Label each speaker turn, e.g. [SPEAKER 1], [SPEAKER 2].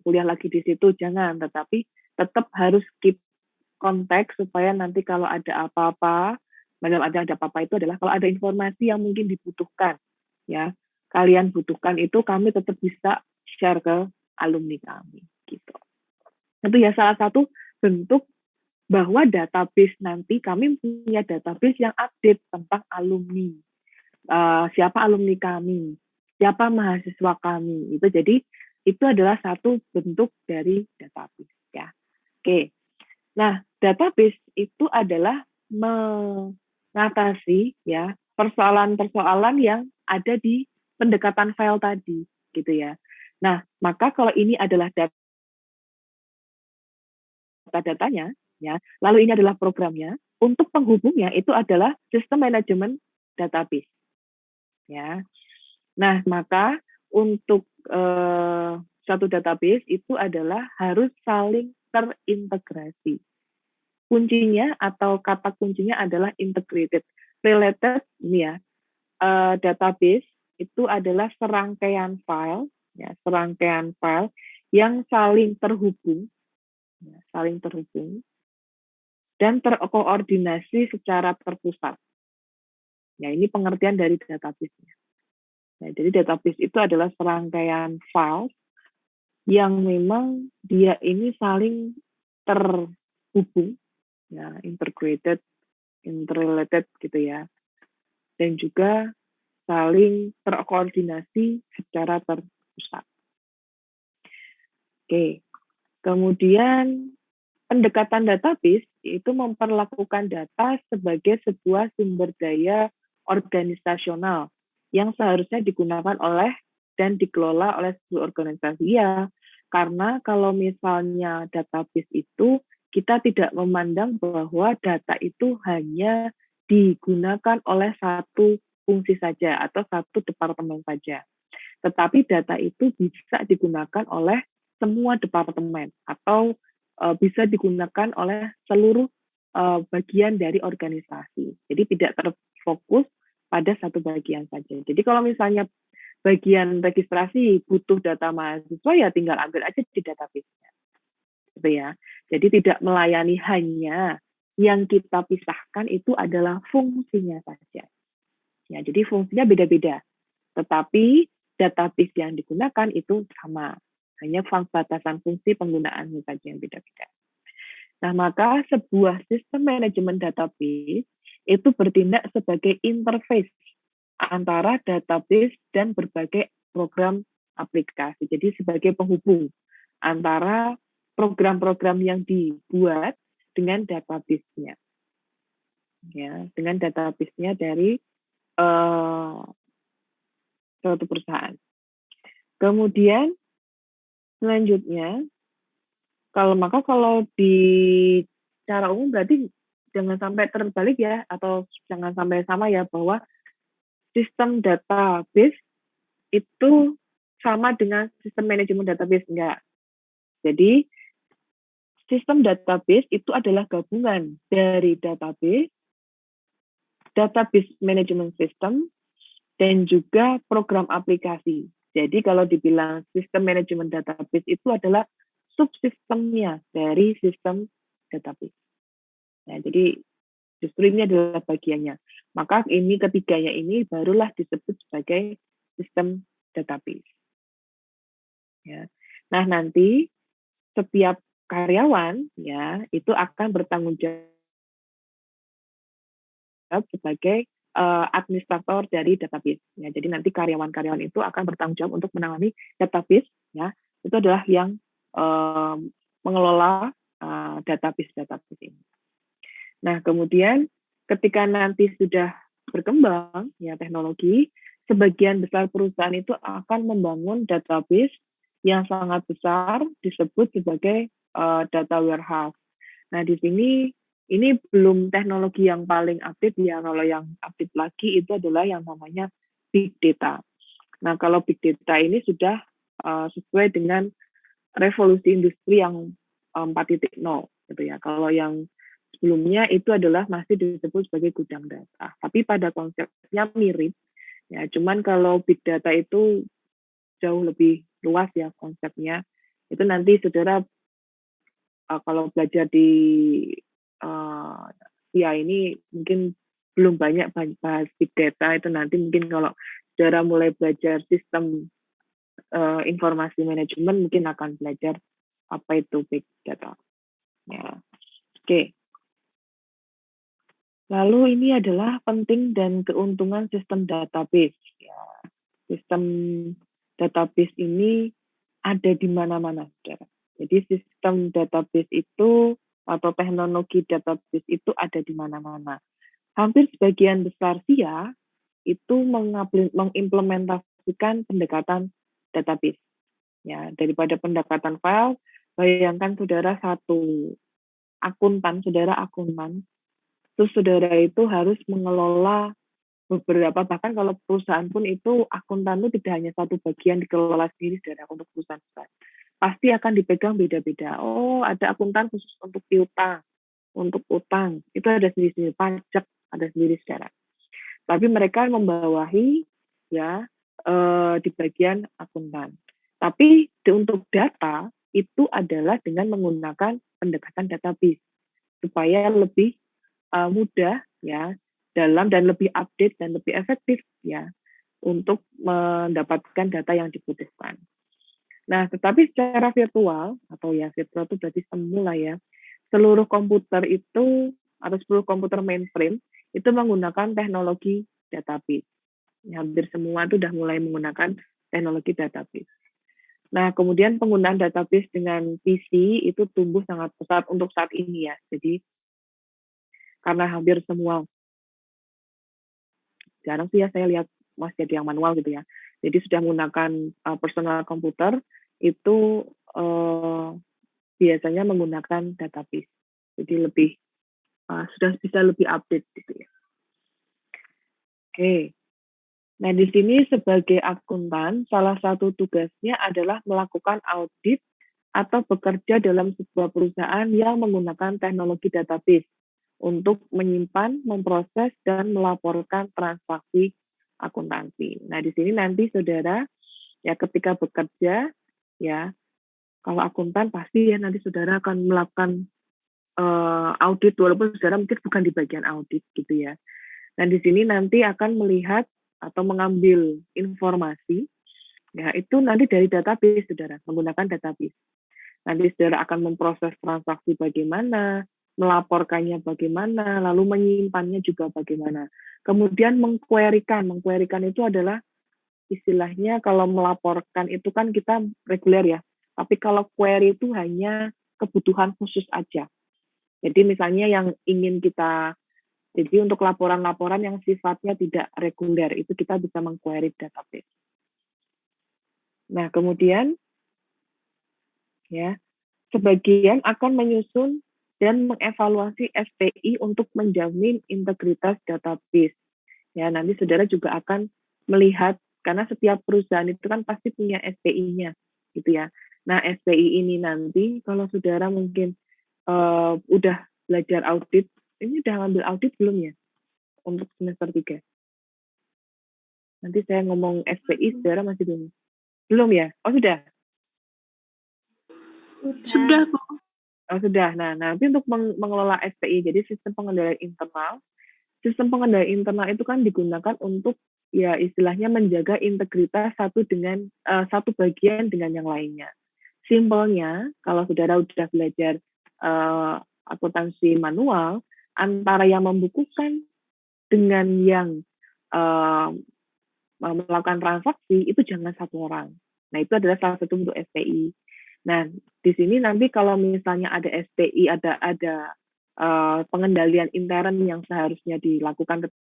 [SPEAKER 1] kuliah lagi di situ, jangan. Tetapi tetap harus keep konteks supaya nanti kalau ada apa-apa, dalam ada apa-apa itu adalah kalau ada informasi yang mungkin dibutuhkan, ya kalian butuhkan itu kami tetap bisa share ke alumni kami, gitu. Itu ya salah satu bentuk bahwa database nanti kami punya database yang update tentang alumni, siapa alumni kami, siapa mahasiswa kami, itu jadi itu adalah satu bentuk dari database, ya. Oke. Nah, database itu adalah mengatasi ya persoalan-persoalan yang ada di pendekatan file tadi, gitu ya. Nah, maka kalau ini adalah data-datanya, ya, lalu ini adalah programnya, untuk penghubungnya itu adalah sistem manajemen database, ya. Nah, maka untuk satu database itu adalah harus saling terintegrasi. Kuncinya atau kata kuncinya adalah integrated. Related ini ya, database itu adalah serangkaian file, ya, serangkaian file yang saling terhubung, ya, saling terhubung dan terkoordinasi secara terpusat. Ya, ini pengertian dari database-nya. Nah, jadi database itu adalah serangkaian file yang memang dia ini saling terhubung, ya, integrated, interrelated gitu ya, dan juga saling terkoordinasi secara terpusat. Oke, kemudian pendekatan database itu memperlakukan data sebagai sebuah sumber daya organisasional yang seharusnya digunakan oleh dan dikelola oleh sebuah organisasi. Ya, karena kalau misalnya database itu kita tidak memandang bahwa data itu hanya digunakan oleh satu fungsi saja atau satu departemen saja. Tetapi data itu bisa digunakan oleh semua departemen atau bisa digunakan oleh seluruh bagian dari organisasi. Jadi tidak terfokus pada satu bagian saja. Jadi kalau misalnya bagian registrasi butuh data mahasiswa, ya tinggal ambil aja di database-nya. Gitu ya. Jadi tidak melayani hanya yang kita pisahkan itu adalah fungsinya saja. Ya, jadi fungsinya beda-beda. Tetapi database yang digunakan itu sama. Hanya batasan fungsi penggunaannya saja yang beda-beda. Nah, maka sebuah sistem manajemen database itu bertindak sebagai interface antara database dan berbagai program aplikasi. Jadi sebagai penghubung antara program-program yang dibuat dengan database-nya. Ya, dengan database-nya dari suatu perusahaan. Kemudian selanjutnya, kalau di secara umum berarti jangan sampai terbalik ya, atau jangan sampai sama ya, bahwa sistem database itu sama dengan sistem manajemen database, enggak. Jadi sistem database itu adalah gabungan dari database management system, dan juga program aplikasi. Jadi kalau dibilang sistem manajemen database itu adalah subsistemnya dari sistem database. Nah, jadi justru ini adalah bagiannya. Maka ini ketiganya ini barulah disebut sebagai sistem database. Ya. Nah, nanti setiap karyawan ya itu akan bertanggung jawab sebagai administrator dari database. Ya, jadi nanti karyawan-karyawan itu akan bertanggung jawab untuk menangani database. Ya, itu adalah yang mengelola database ini. Nah, kemudian ketika nanti sudah berkembang ya teknologi, sebagian besar perusahaan itu akan membangun database yang sangat besar disebut sebagai data warehouse. Nah, di sini ini belum teknologi yang paling update ya. Kalau yang update lagi itu adalah yang namanya big data. Nah, kalau big data ini sudah sesuai dengan revolusi industri yang 4.0 gitu ya. Kalau yang sebelumnya itu adalah masih disebut sebagai gudang data. Tapi pada konsepnya mirip ya. Cuman kalau big data itu jauh lebih luas ya konsepnya. Itu nanti saudara kalau belajar di ya ini mungkin belum banyak bahas big data, itu nanti mungkin kalau saudara mulai belajar sistem informasi manajemen mungkin akan belajar apa itu big data. Ya. Oke. Lalu ini adalah penting dan keuntungan sistem database. Ya. Sistem database ini ada di mana-mana, saudara. Jadi sistem database itu atau teknologi database itu ada di mana-mana. Hampir sebagian besar SIA itu mengimplementasikan pendekatan database. Ya, daripada pendekatan file, bayangkan saudara akuntan, terus saudara itu harus mengelola beberapa, bahkan kalau perusahaan pun itu akuntan itu tidak hanya satu bagian dikelola sendiri saudara untuk perusahaan besar. Pasti akan dipegang beda-beda. Oh, ada akuntan khusus untuk piutang, untuk utang, itu ada sendiri-sendiri, pajak ada sendiri saudara. Tapi mereka membawahi ya di bagian akuntan. Tapi untuk data itu adalah dengan menggunakan pendekatan database supaya lebih mudah ya dalam dan lebih update dan lebih efektif ya untuk mendapatkan data yang dibutuhkan. Nah, tetapi secara virtual atau ya virtual itu berarti semula ya, seluruh komputer itu atau seluruh komputer mainframe itu menggunakan teknologi database. Ya, hampir semua itu sudah mulai menggunakan teknologi database. Nah, kemudian penggunaan database dengan PC itu tumbuh sangat pesat untuk saat ini ya. Jadi, karena hampir semua, jarang sih ya saya lihat masih ada yang manual gitu ya. Jadi sudah menggunakan personal komputer, itu biasanya menggunakan database. Jadi lebih sudah bisa lebih update gitu ya. Oke. Nah, di sini sebagai akuntan, salah satu tugasnya adalah melakukan audit atau bekerja dalam sebuah perusahaan yang menggunakan teknologi database untuk menyimpan, memproses, dan melaporkan transaksi akuntansi. Nah, di sini nanti saudara ya ketika bekerja ya, kalau akuntan pasti ya nanti saudara akan melakukan audit walaupun saudara mungkin bukan di bagian audit gitu ya. Dan di sini nanti akan melihat atau mengambil informasi, ya itu nanti dari database, saudara, menggunakan database. Nanti saudara akan memproses transaksi bagaimana, melaporkannya bagaimana, lalu menyimpannya juga bagaimana. Kemudian mengquerykan itu adalah istilahnya kalau melaporkan itu kan kita reguler ya, tapi kalau query itu hanya kebutuhan khusus aja. Jadi misalnya yang ingin kita jadi untuk laporan-laporan yang sifatnya tidak reguler, itu kita bisa mengquery database. Nah, kemudian ya, sebagian akan menyusun dan mengevaluasi SPI untuk menjamin integritas database. Ya, nanti saudara juga akan melihat karena setiap perusahaan itu kan pasti punya SPI-nya, gitu ya. Nah, SPI ini nanti kalau saudara mungkin udah belajar audit, ini udah ngambil audit belum ya? Untuk semester 3. Nanti saya ngomong SPI, saudara masih belum? Belum ya? Oh, sudah?
[SPEAKER 2] Sudah, Bu.
[SPEAKER 1] Oh, sudah. Nah, nanti untuk mengelola SPI, jadi sistem pengendalian internal itu kan digunakan untuk ya istilahnya menjaga integritas satu bagian dengan yang lainnya. Simpelnya, kalau saudara sudah belajar akuntansi manual, antara yang membukukan dengan yang melakukan transaksi itu jangan satu orang. Nah, itu adalah salah satu bentuk SPI. Nah, di sini nanti kalau misalnya ada SPI, ada pengendalian intern yang seharusnya dilakukan